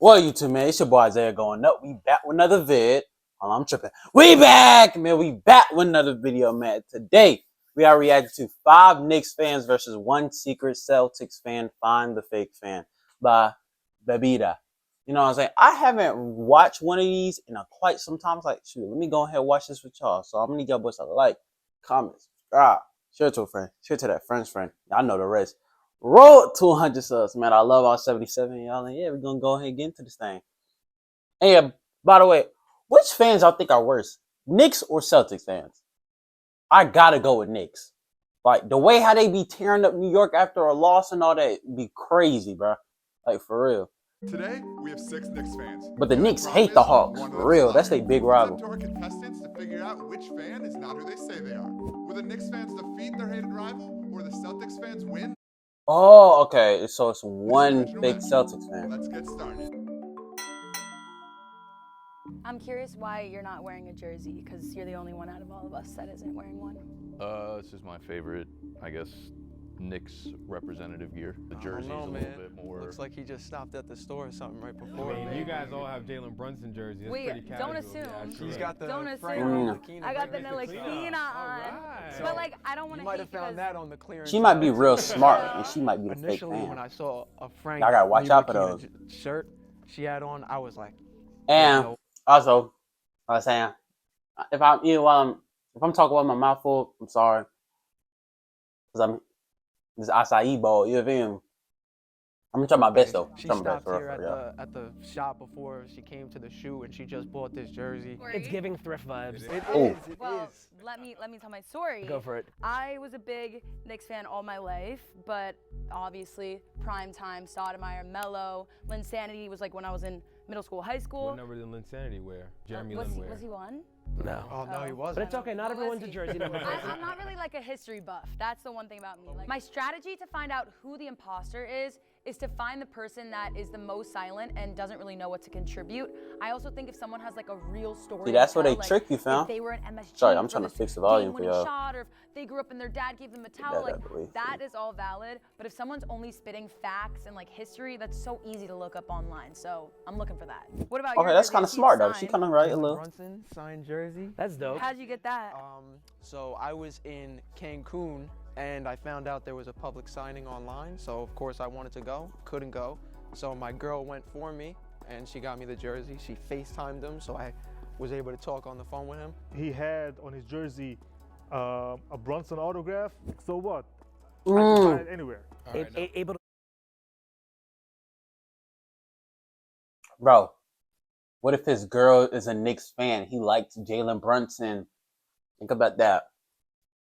Well, YouTube, man, it's your boy Isaiah going up. We back with another vid. Oh, I'm tripping. We back, man. We back with another video, man. Today, we are reacting to 5 Knicks fans versus 1 secret Celtics fan. Find the fake fan by Babita. You know what I'm saying? I haven't watched one of these in quite some time. It's like, shoot, let me go ahead and watch this with y'all. So I'm going to need y'all boys to like, comment, subscribe, share it to a friend, share it to that friend's friend. Y'all know the rest. Roll to 100 subs, man. I love all 77 of y'all. And yeah, we're going to go ahead and get into this thing. And yeah, by the way, which fans y'all think are worse? Knicks or Celtics fans? I got to go with Knicks. Like, the way how they be tearing up New York after a loss and all that be crazy, bro. Like, for real. Today, we have 6 Knicks fans. But the Knicks hate the Hawks, for real. That's their big rival. It's up to our contestants to figure out which fan is not who they say they are. Will the Knicks fans defeat their hated rival, or the Celtics fans win? Oh, okay. So it's one fake Celtics fan. Let's get started. I'm curious why you're not wearing a jersey, because you're the only one out of all of us that isn't wearing one. This is my favorite, I guess, Knicks representative gear. The jersey's a little bit more. Looks like he just stopped at the store or something right before. I mean, you guys all have Jalen Brunson jerseys. That's pretty casual. Don't assume. Yeah, He's got the Don't assume. I got the Nilakina on. Right. But like, I don't want to. You might have found that on the clearance. She might be real smart, and she might be the fake Initially, fan. when I saw a Frank I gotta watch out for those. shirt she had on, I was like, And also, I was saying, if I'm talking with my mouth full, I'm sorry, because this acai bowl. You feel me? I'm gonna try my best though. She Try my stopped best, here yeah. at the shop before she came to the shoe, and she just bought this jersey. It's giving thrift vibes. It Oh. is. It Well, is. let me tell my story. Go for it. I was a big Knicks fan all my life, but obviously prime time, Stoudemire, Melo, Linsanity was like when I was in middle school, high school. What number did Linsanity wear? Jeremy was Lin he, wear? was he one? No. Oh no, he But wasn't. it's okay. Not Oh, everyone's was a he? jersey number. I'm not really like a history buff. That's the one thing about me. Like, my strategy to find out who the imposter is to find the person that is the most silent and doesn't really know what to contribute. I also think if someone has like a real story. See, that's to where they tell, trick you, like, fam. If they were an MSG. Sorry, I'm for trying to this fix the volume for game-winning y'all. shot, or if they grew up and their dad gave them a towel, That like out the way. that is all valid. But if someone's only spitting facts and like history, that's so easy to look up online. So I'm looking for that. What about your Okay, that's jersey? kind of Is he smart though. She signed? kind of right a little. Brunson signed jersey. That's dope. How'd you get that? So I was in Cancun, and I found out there was a public signing online. So of course I wanted to go, couldn't go. So my girl went for me, and she got me the jersey. She FaceTimed him, so I was able to talk on the phone with him. He had on his jersey a Brunson autograph. So what? I Mm. can find it anywhere. Able to Bro, what if his girl is a Knicks fan? He likes Jalen Brunson. Think about that.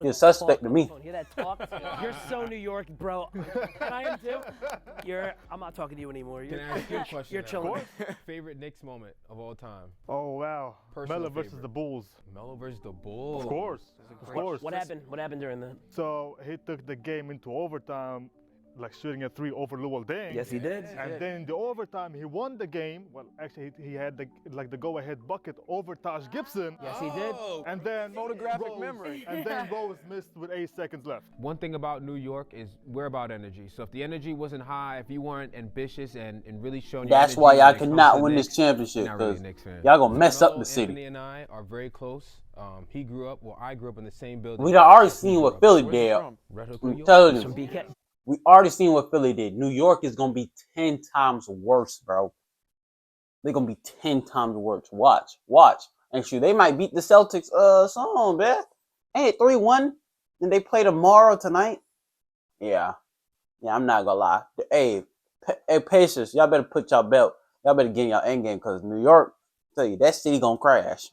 He's a suspect to me. Hear that talk? You're so New York, bro. I am too. I'm not talking to you anymore. Can I ask you a question? You're now? chilling. Favorite Knicks moment of all time? Oh wow. Personal Melo versus favorite. the Bulls. Melo versus the Bulls. Of course. Of course. What happened? What happened during that? So he took the game into overtime, like shooting a 3 over Luol Deng. Yes, he did. And then in the overtime, he won the game. Well, actually, he had the go-ahead bucket over Taj Gibson. Yes, he did. And then Photographic Rose- memory. And then Rose missed with 8 seconds left. One thing about New York is we're about energy. So if the energy wasn't high, if you weren't ambitious and really showing your That's energy why y'all when it comes cannot to win Knicks, this championship, you're not really a because Knicks fan. y'all gonna mess up Melo, the city. Anthony and I are very close. I grew up in the same building. We done already seen He what grew up. Philly Where's he did. from? Red Hook, I'm New York. telling Some you. BK. We already seen what Philly did. New York is gonna be 10 times worse, bro. They're gonna be 10 times worse. Watch. And shoot, they might beat the Celtics soon, man. Ain't 3-1. And they play tomorrow tonight. Yeah, I'm not gonna lie. Hey, Pacers, y'all better put y'all belt. Y'all better get in y'all end game, because New York, I tell you, that city gonna crash.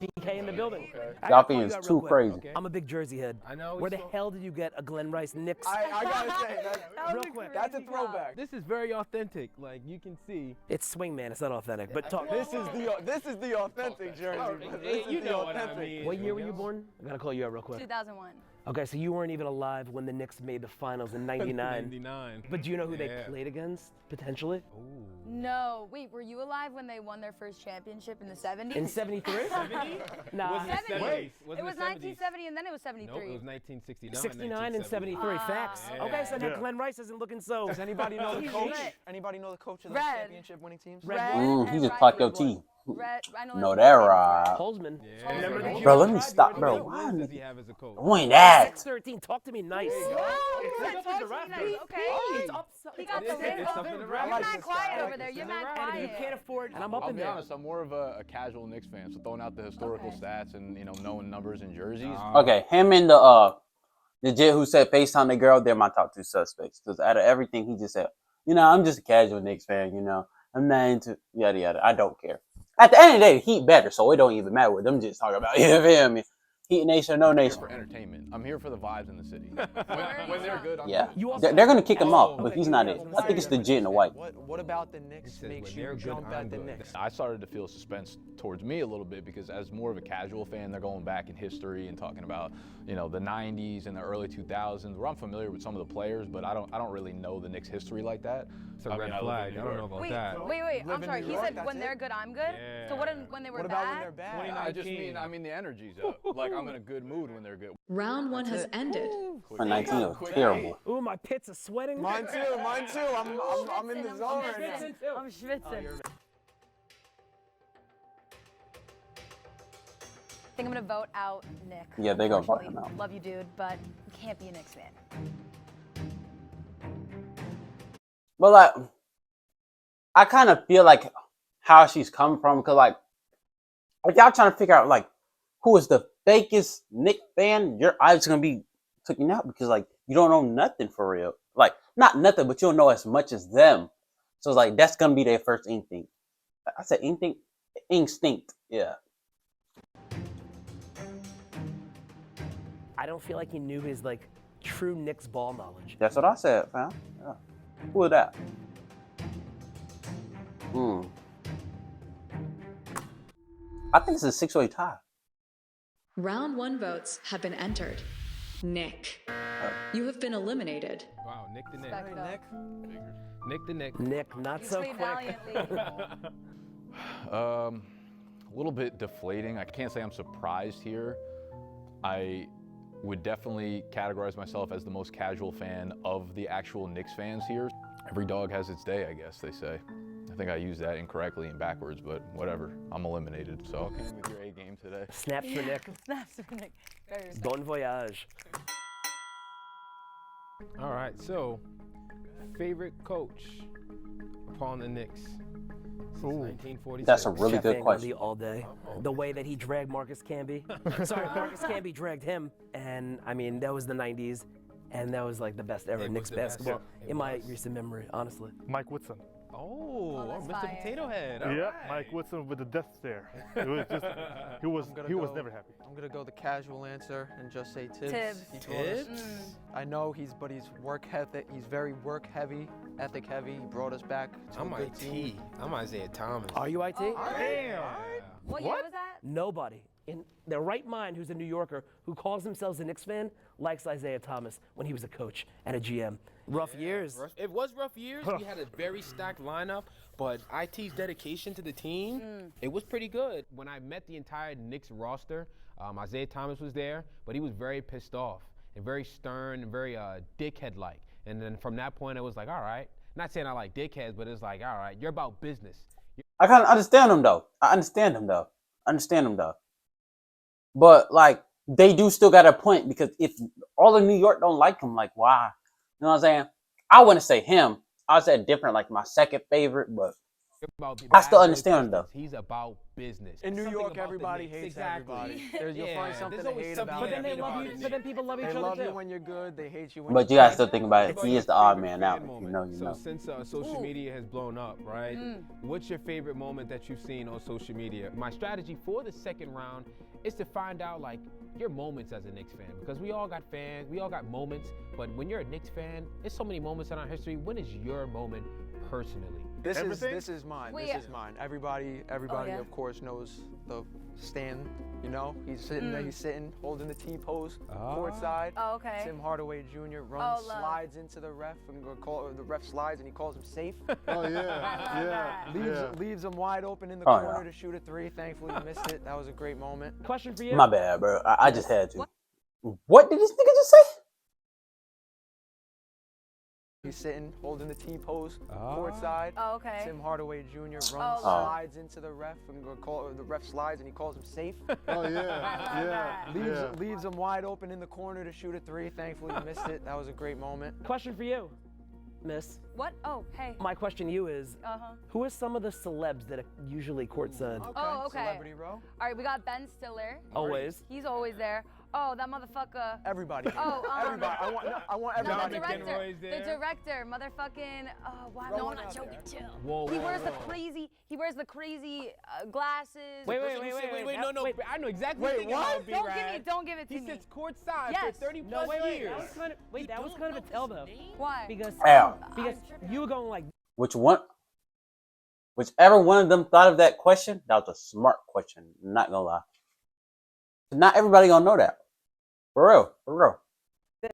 BK in the building. Y'all think it's too crazy. Okay. I'm a big jersey head. I know. Where the so- hell did you get a Glenn Rice Knicks? I gotta say, Real quick. that's a throwback. This is very authentic. Like you can see. It's swing, man. It's not authentic. But talk. This is the authentic jersey. This is You the know what I authentic. mean. What year were you born? I gotta call you out real quick. 2001. Okay, so you weren't even alive when the Knicks made the finals in '99. 99. But do you know who they Yeah. played against, potentially? Ooh. No, wait, were you alive when they won their first championship in the 70s? In '73? 70? Nah. Wasn't it 70s. 70s? It Wasn't was 70s? 1970 and then it was 73. Nope, it was 1969. 69 and 73. Facts. Yeah. Okay, so now Yeah. Glenn Rice isn't looking so. Does anybody know the He's coach? lit. Anybody know the coach of the Red. championship winning teams? Red. He and just Ryan clocked your Wood. teeth. Red, I know No, his that name is right. Holzman. Yeah. Remember the Bro, let me Tribe? stop, You bro. already know. Why? Who does he have as a coach? Doing that. 613. Talk to me nice. Oh, talk to me nice. Okay. It's up. He got the It's ring. up in the You're rack. mad quiet over there. You're mad And you quiet. can't afford. And I'm up I'll in be there. honest, I'm more of a casual Knicks fan, so throwing out the historical stats and knowing numbers and jerseys. Okay, him and the jit who said FaceTime the girl, they're my top two suspects. Because out of everything he just said, I'm just a casual Knicks fan, I'm not into yada yada. I don't care. At the end of the day, the Heat better, so it don't even matter what them just talking about. You feel me? Heat nation, no I'm here nation. for entertainment. I'm here for the vibes in the city. When they're good, I'm Yeah, good. You also they're gonna kick him Oh, off, but okay, he's yeah, not I it. was I gonna think it's say, the jit in the white. What about the Knicks says, makes when you they're good, jump I'm at the good. Knicks? I started to feel suspense towards me a little bit because as more of a casual fan, they're going back in history and talking about, the 90s and the early 2000s, where I'm familiar with some of the players, but I don't really know the Knicks history like that. It's a I mean, red I live in flag. New I don't know York. about Wait, that. wait. Live I'm in sorry. New He York, said that's when it? they're good, I'm good. So when they were What about when bad? they're bad? I just mean the energy's up. Like I'm in a good mood when they're good. Round one has ended. For 19, it was terrible. Ooh, my pits are sweating. Mine too. I'm in the zone right now. I'm schwitzing. I think I'm gonna vote out Nick. Yeah, they gonna vote him unfortunately. out. Love you, dude, but you can't be a Knicks fan. But like, I kind of feel like how she's coming from, because like y'all trying to figure out like who is the fakest Knicks fan, your eyes gonna be clicking out because like you don't know nothing for real. Like not nothing, but you don't know as much as them. So it's like that's gonna be their first instinct. I said instinct. Yeah. I don't feel like he knew his like true Knicks ball knowledge. That's what I said, fam. Yeah. Who is that? I think it's a 6-way tie. Round one votes have been entered. Nick, you have been eliminated. Wow, Nick the Nick. Respect, though. Nick the Nick. Nick, not You so played quick. valiantly. A little bit deflating. I can't say I'm surprised here. I would definitely categorize myself as the most casual fan of the actual Knicks fans here. Every dog has its day, I guess they say. I think I used that incorrectly and backwards, but whatever. I'm eliminated, so came with your A game today. Snaps for Nick. Snaps for Nick. Very respect. Bon voyage. All right, so favorite coach upon the Knicks since 1946. That's a really Chef good Van question. Gundy all day. The way that he dragged Marcus Camby. Sorry, Marcus Camby dragged him, and I mean that was the '90s, and that was like the best ever It was Knicks the best. basketball It in my was. recent memory, honestly. Mike Woodson. Oh, that's Mr. fire. Potato Head. All Yeah, right. Mike Woodson with the death stare. It was just, he was never happy. I'm gonna go the casual answer and just say Tibbs. Tibbs. He brought us- Tibbs? I know he's work ethic. He's very work heavy, ethic heavy. He brought us back to I'm a good team. IT. I'm Isaiah Thomas. Are you IT? Damn. Damn. What year was that? Nobody in their right mind who's a New Yorker who calls themselves a Knicks fan likes Isaiah Thomas when he was a coach and a GM. Rough years. It was rough years. We had a very stacked lineup, but IT's dedication to the team, it was pretty good. When I met the entire Knicks roster, Isaiah Thomas was there, but he was very pissed off and very stern and very dickhead-like. And then from that point, it was like, all right. Not saying I like dickheads, but it's like, all right, you're about business. I kind of understand him though. But like they do still got a point, because if all of New York don't like him, like why? You know what I'm saying? I wouldn't say him. I would say different, like my second favorite, but You're about I still bad boy understand him, though. business. He's about business. In New Something York, about the everybody Knicks. hates Exactly. everybody. You'll Yeah, find something there's to always hate something about But then they hate love about you. it. But then people love each They other love too. you when you're good. They hate you when but you're you gotta bad. still think about it. He is the odd man out. Favorite You moment. know. So since social media has blown up, right? What's your favorite moment that you've seen on social media? My strategy for the second round is to find out like your moments as a Knicks fan, because we all got fans, we all got moments, but when you're a Knicks fan, there's so many moments in our history. When is your moment personally? This Everything? is mine. Wait, This is mine. Everybody, yeah? of course knows the stand. You know, he's sitting there. He's sitting, holding the T pose, courtside. Oh, okay. Tim Hardaway Jr. runs, Oh, love. slides into the ref, and the ref slides, and he calls him safe. Oh yeah, love yeah, that. Leaves him wide open in the Oh, corner yeah. to shoot a three. Thankfully, he missed it. That was a great moment. Question for you. My bad, bro. I just had to. What did this nigga just say? He's sitting, holding the T pose, courtside. Oh, okay. Tim Hardaway Jr. runs, love. slides into the ref, and the ref slides, and he calls him safe. Oh yeah, love yeah, that. Leaves him wide open in the corner to shoot a three. Thankfully, he missed it. That was a great moment. Question for you, Miss. What? Oh, hey. My question to you is, who are some of the celebs that are usually courtside? Oh, okay. Celebrity row. All right, we got Ben Stiller. Always. He's always there. Oh, that motherfucker. Everybody. Oh, everybody. I want No, everybody. the director. McEnroy's The there. director, motherfucking. Oh, wow. No, I'm not joking. Chill. Whoa, He whoa, wears the whoa. crazy. He wears the crazy glasses. Wait, no. Wait. I know exactly Wait, thinking what? about B-Rad. Don't give it to He me. sits courtside Yes. for 30 No, plus wait. years. That was kind of a tell though, Why? because Ow. you were going like, Whichever one of them thought of that question, that was a smart question. Not gonna lie. Not everybody gonna know that. For real.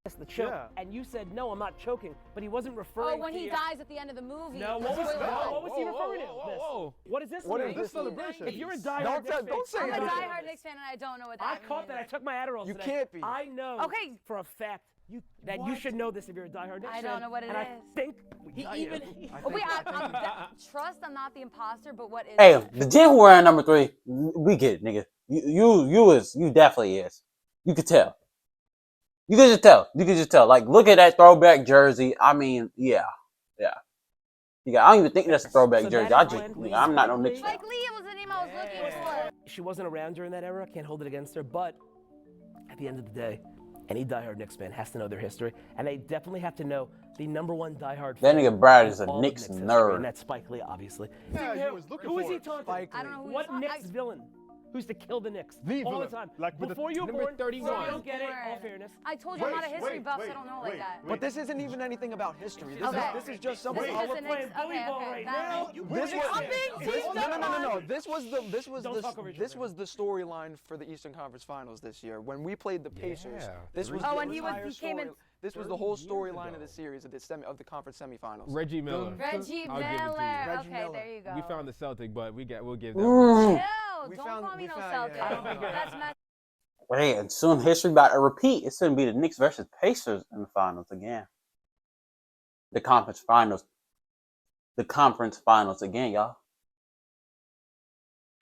this, the choke, Yeah. and you said no, I'm not choking, but he wasn't referring. Oh, when to he you. dies at the end of the movie. No, The what was spoiler alert. he referring to? Whoa. What is this? What is mean? this celebration? If you're a diehard Don't Knicks fan, say I'm a that. diehard Knicks fan and I don't know what I that caught that. I means. took my Adderall You today. can't be. I know. Okay. For a fact that you should know this if you're a diehard Knicks I fan. don't know what it and I is. think Oh, wait, trust I'm not the imposter, but what is Hey, it? the Jim who wearing number 3, we get it, nigga. You definitely is. You could tell. You could just tell. Like, look at that throwback jersey. I mean, yeah. I don't even think that's a throwback So jersey. that is I'm not no Knicks fan. Spike Lee was the name I was looking for. She wasn't around during that era. Can't hold it against her. But at the end of the day, any diehard Knicks fan has to know their history, and they definitely have to know the #1 diehard. That fan nigga Brad is in a all of Knicks history, nerd. and that's Spike Lee, obviously. Yeah, he was looking Who is for he it. taunting? Spike I don't know who What he's Knicks villain? Who's to kill the Knicks The all villain. the time? Like with the- Before you were Number born, 31. so you don't get it. All Born. fairness. I told you I'm not a history buff, so I don't know like that. But this isn't even anything about history. This, Okay. this is just This something. is Wait, just we're a playing Knicks. bully Okay, ball okay. right that now. makes- This was I'm being teased no. up. This was Don't talk over each this other. was the storyline for the Eastern Conference Finals this year when we played the Pacers. Yeah. This was Oh, the and he entire came in story. This was the whole 30 years storyline of ago. the series of the conference semifinals. Reggie Miller. Reggie I'll give it to you. Miller. Reggie Okay, Miller. there you go. We found the Celtic, but we'll give that. Mm. Chill. We Don't found- call me we no found- Celtic. yeah. That's messed. Wait, and soon history about to repeat. It's going to be the Knicks versus Pacers in the finals again. The conference finals. The conference finals again, y'all.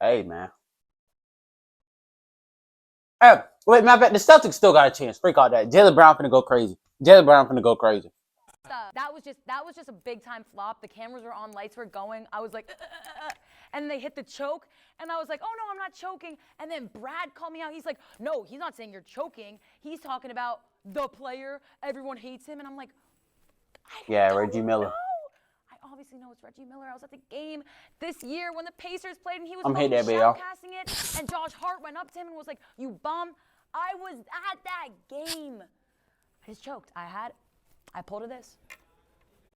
Hey, man. Hey, wait, matter of fact, the Celtics still got a chance. Freak out that. Jaylen Brown finna go crazy. That was just a big time flop. The cameras were on, lights were going. I was like, and they hit the choke, and I was like, oh no, I'm not choking. And then Brad called me out. He's like, no, he's not saying you're choking. He's talking about the player. Everyone hates him, and I'm like, Yeah, don't Reggie Miller. know. I obviously know it's Reggie Miller. I was at the game this year when the Pacers played, and he was I'm hating fucking that, y'all. shoutcasting it. And Josh Hart went up to him and was like, "You bum." I was at that game. I just choked. I pulled to this.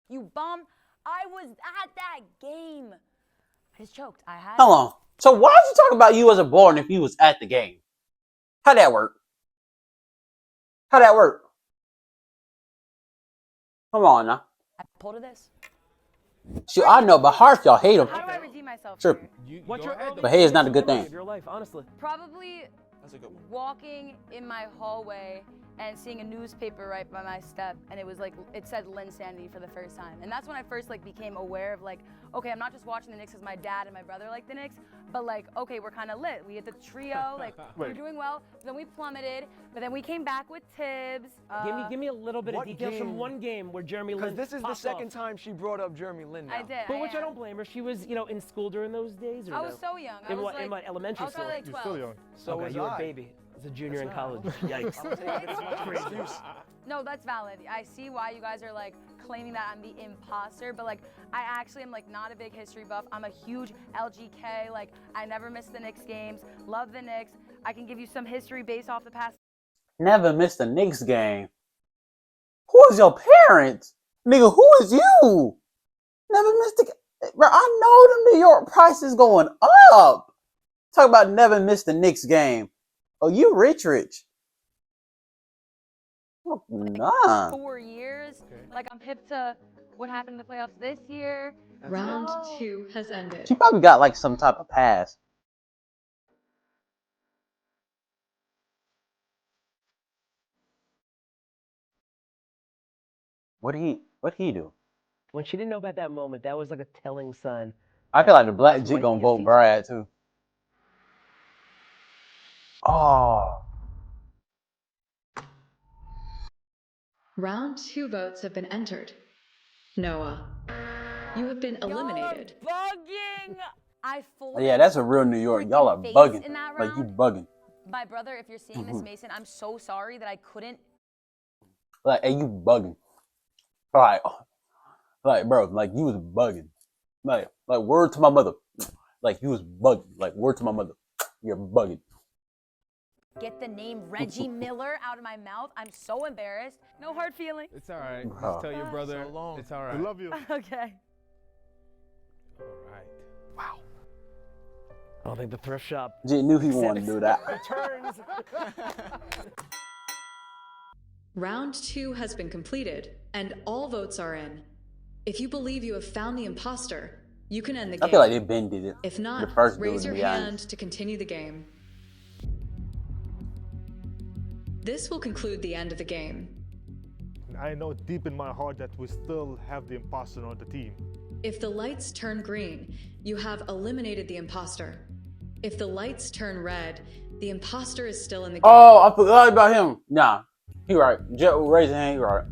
You bum. I was at that game. I just choked. Hold on. So why did you talk about you as a born if you was at the game? How'd that work? Come on now. I pulled to this. Shoot, I know, but heart y'all hate him. How do I redeem myself? Sure. here? What's your early But hey, it's not a good memory thing. of your life, honestly? Probably That's a good one. walking in my hallway and seeing a newspaper right by my step, and it said Linsanity for the first time. And that's when I first became aware of okay, I'm not just watching the Knicks because my dad and my brother like the Knicks, but okay, we're kind of lit. We hit the trio, we're doing well. Then we plummeted, but then we came back with Tibbs. Give me a little bit of what details from game? one game where Jeremy Because Lin this is the popped second off. time she brought up Jeremy Lin now. I did. But which I don't blame her. She was, in school during those days, or I no? was so young. I In was what elementary I was school? probably You're 12. still young. So Okay, was you were a I. baby. As a junior in college. Yikes. I'm taking it as much excuse. No, that's valid. I see why you guys are claiming that I'm the imposter, but I actually am not a big history buff. I'm a huge LGK. I never miss the Knicks games. Love the Knicks. I can give you some history based off the past. Never missed a Knicks game. Who is your parents? Nigga, who is you? Never missed a bro. I know the New York price is going up. Talk about never missed a Knicks game. Oh, you rich. Oh, nah. 4 years. Like, I'm hip to what happened in the playoffs this year. Round 2 has ended. She probably got like some type of pass. What he do? When she didn't know about that moment, that was like a telling sign. I feel like the black That's G when gonna he vote sees- Brad too. Oh. Round 2 votes have been entered. Noah, you have been eliminated. Y'all are bugging. I folded. Yeah, that's a real New York. Y'all are freaking face bugging. in that Like you round. bugging. My brother, if you're seeing this, Mason, I'm so sorry that I couldn't. Like, hey, you bugging. Like, bro, like you was bugging. Like word to my mother. Like you was bugging. Like word to my mother. You're bugging. Get the name Reggie Miller out of my mouth. I'm so embarrassed. No hard feelings. It's all right. Bro. Just tell your brother So long. it's all I right. love you. Okay. All right. Wow. I don't think the thrift shop J knew he wanted to do that. returns. Round 2 has been completed, and all votes are in. If you believe you have found the imposter, you can end the game. I feel like they been did it. If not, the first raise dude, your to be hand honest. to continue the game. This will conclude the end of the game. I know deep in my heart that we still have the imposter on the team. If the lights turn green, you have eliminated the imposter. If the lights turn red, the imposter is still in the game. Oh, I forgot about him. Nah, he right. Jet raise your hand. He right.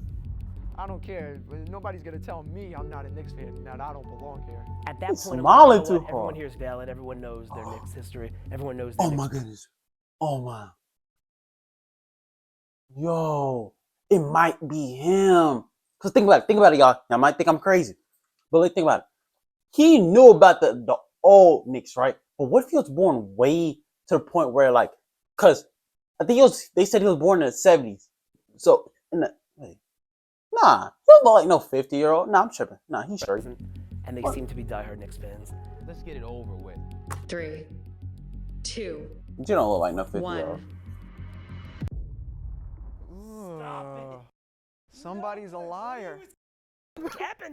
I don't care. Nobody's gonna tell me I'm not a Knicks fan, that I don't belong here. At that He's point, I'm smiling like, you know too what? Everyone hard. here is valid. Everyone knows their Knicks history. Everyone knows their Oh Knicks. my goodness. Oh my. Yo, it might be him. Cause think about it, y'all. Y'all might think I'm crazy, but like, think about it. He knew about the old Knicks, right? But what if he was born way to the point where like, cause I think they said he was born in the 70s. So wait, nah, he was like no 50-year-old. Nah, I'm tripping. Nah, he's straight. And they seem to be diehard Knicks fans. Let's get it over with. 3, 2, You don't look like no 50-year-old. 1. Somebody's a liar.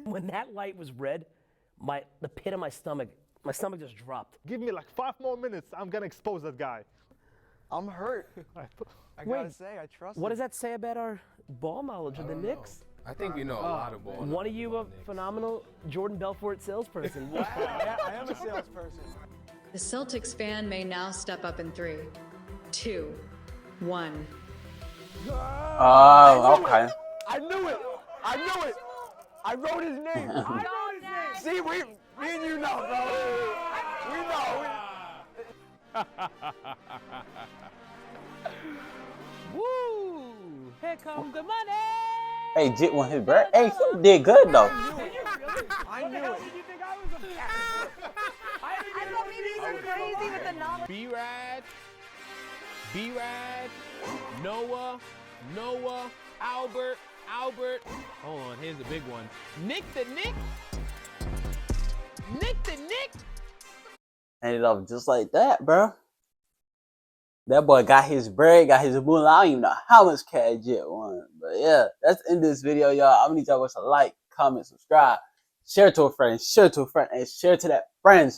When that light was red, the pit of my stomach just dropped. Give me like 5 more minutes. I'm gonna expose that guy. I'm hurt. I gotta say, I trust What him. does that say about our ball knowledge of the Knicks? I think we know a lot of ball. One of you a phenomenal Jordan Belfort salesperson. Wow. I am a salesperson. The Celtics fan may now step up in 3, 2, 1. Oh, okay. I knew it. I knew it. I wrote his name. See, me and you know, bro. We know. Woo! Here come the money! Hey, Jit won his bird. Hey, he did good though. I knew it. I thought maybe you were crazy with the number. B-Rad, Noah, Albert. Hold on, here's the big one. Nick the Nick. Ended up just like that, bro. That boy got his bread, got his moolah. I don't even know how much cash Jit won. But yeah, that's the end of this video, y'all. I'm gonna need y'all to like, comment, subscribe, share to a friend, and share to that friend,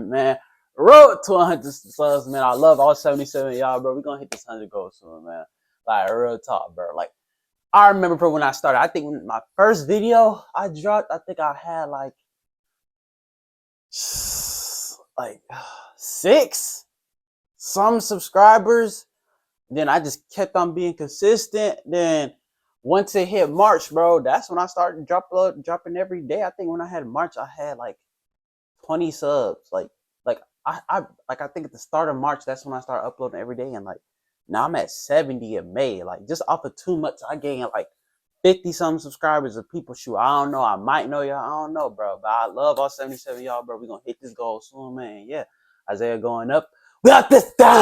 man. Road to 100 subs, man. I love all 77 of y'all, bro. We're gonna hit this 100 goals soon, man. Like, real talk, bro. Like, I remember from when I started. I think when my first video I dropped, I think I had like 6 some subscribers. Then I just kept on being consistent. Then once it hit March, bro, that's when I started dropping every day. I think when I had March, I had like 20 subs. I think at the start of March, that's when I started uploading every day. And like now I'm at 70 in May. Like just off of 2 months, I gained like 50 some subscribers of people. Shoot, I don't know. I might know y'all. I don't know, bro. But I love all 77 y'all, bro. We gonna hit this goal soon, man. Yeah. Isaiah going up. We out this time.